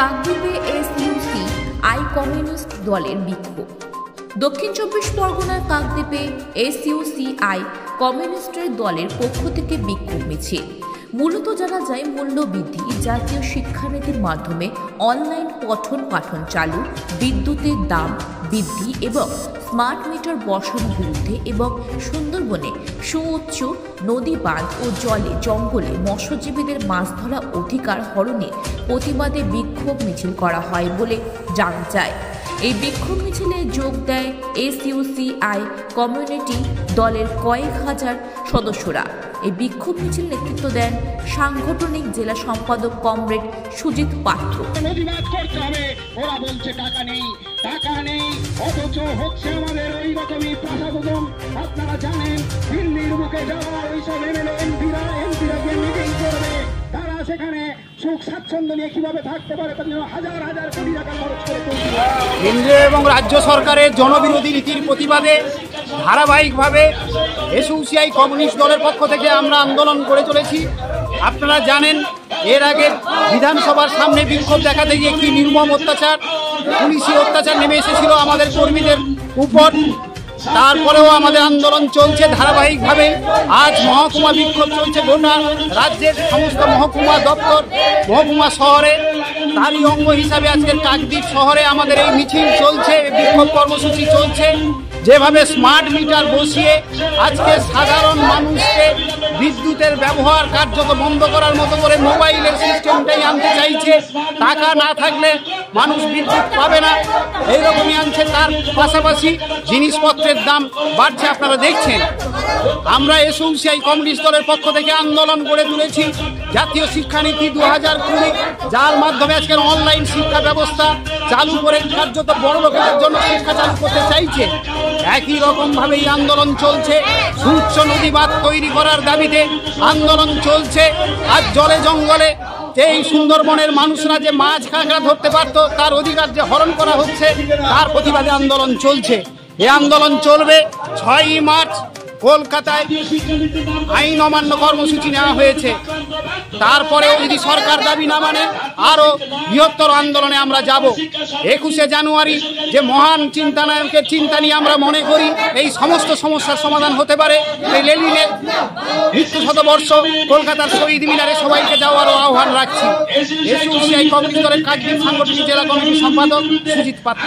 কাকদ্বীপে SUC I communist দলের বিক্ষোভ। দক্ষিণ চব্বিশ পরগনার কাকদ্বীপে এসইউসি আই কমিউনিস্টের দলের পক্ষ থেকে বিক্ষোভ মিছিল। মূলত জানা যায় মূল্যবৃদ্ধি, জাতীয় শিক্ষানীতির মাধ্যমে অনলাইন পঠন পাঠন চালু, বিদ্যুতের দাম বৃদ্ধি এবং স্মার্ট মিটার বসানোর বিরুদ্ধে এবং সুন্দরবনে সুউচ্চ নদী বাঁধ ও জঙ্গলে মৎস্যজীবীদের মাছ ধরা অধিকার হরণের প্রতিবাদে বিক্ষোভ মিছিল করা হয় বলে জানা যায়। এই বিক্ষোভ মিছিলে যোগ দেয় এসইউসি আই কমিউনিটি দলের কয়েক হাজার সদস্যরা। এই বিক্ষোভ মিছিল নেতৃত্ব দেন সাংগঠনিক জেলা সম্পাদক কমরেড সুজিত পাত্র। ওরা বলছে টাকা নেই অথচ হচ্ছে আমাদের ওই রকমই প্রশাসন। আপনারা জানেন দিল্লির বুকে যাওয়া ওইসব এমপিরা গিয়ে মিটিং করবে, তারা সেখানে সুখ স্বাচ্ছন্দ্য নিয়ে কিভাবে থাকতে পারে তার জন্য হাজার হাজার কোটি টাকা খরচ করে কেন্দ্রীয় এবং রাজ্য সরকারের জনবিরোধী নীতির প্রতিবাদে ধারাবাহিকভাবে এসইউসি আই কমিউনিস্ট দলের পক্ষ থেকে আমরা আন্দোলন করে চলেছি। আপনারা জানেন এর আগে বিধানসভার সামনে বিক্ষোভ দেখাতে গিয়ে কি নির্মম অত্যাচার, পুলিশি অত্যাচার নেমে এসেছিল আমাদের কর্মীদের উপর। তারপরেও আমাদের আন্দোলন চলছে ধারাবাহিকভাবে। আজ মহকুমা বিক্ষোভ চলছে গোটা রাজ্যের সমস্ত মহকুমা দপ্তর, মহকুমা শহরে। তারই অঙ্গ হিসাবে আজকের কাকদ্বীপ শহরে আমাদের এই মিছিল চলছে, বিক্ষোভ কর্মসূচি চলছে। যেভাবে স্মার্ট মিটার বসিয়ে আজকে সাধারণ মানুষকে বিদ্যুতের ব্যবহার কার্যত বন্ধ করার মতো করে মোবাইলের সিস্টেমটাই আনতে চাইছে। টাকা না থাকলে মানুষ বিদ্যুৎ পাবে না, এইরকমই আনছে। তার পাশাপাশি জিনিসপত্রের দাম বাড়ছে, আপনারা দেখছেন। আমরা এসইউসি আই কমিউনিস্ট দলের পক্ষ থেকে আন্দোলন করে তুলেছি জাতীয় শিক্ষানীতি 2020, যার মাধ্যমে আজকের অনলাইন শিক্ষা ব্যবস্থা চালু করে কার্যত বড় লোকেদের জন্য শিক্ষা চালু করতে চাইছে। একই রকমভাবে এই আন্দোলন চলছে সুউচ্চ নদী বাঁধ তৈরি করার দাবিতে আন্দোলন চলছে। আজ জলে জঙ্গলে এই সুন্দরবনের মানুষরা যে মাছ কাঁকড়া ধরতে পারত তার অধিকার যে হরণ করা হচ্ছে, তার প্রতিবাদে আন্দোলন চলছে। এই আন্দোলন চলবে 6ই মার্চ। কলকাতায় আইন অমান্য কর্মসূচি নেওয়া হয়েছে। তারপরেও যদি সরকার দাবি না মানে আরও বৃহত্তর আন্দোলনে আমরা যাব। 21শে জানুয়ারি যে মহান চিন্তানায়কের চিন্তা নিয়ে আমরা মনে করি এই সমস্ত সমস্যার সমাধান হতে পারে। এই লেনিনের মৃত্যু শতবর্ষ কলকাতার শহীদ মিনারে সবাইকে যাওয়ারও আহ্বান রাখছি। এসইউসি আই কমিউনিস্ট দলের কাকদ্বীপ সাংগঠনিক জেলা কমিটির সম্পাদক সুজিত পাত্র।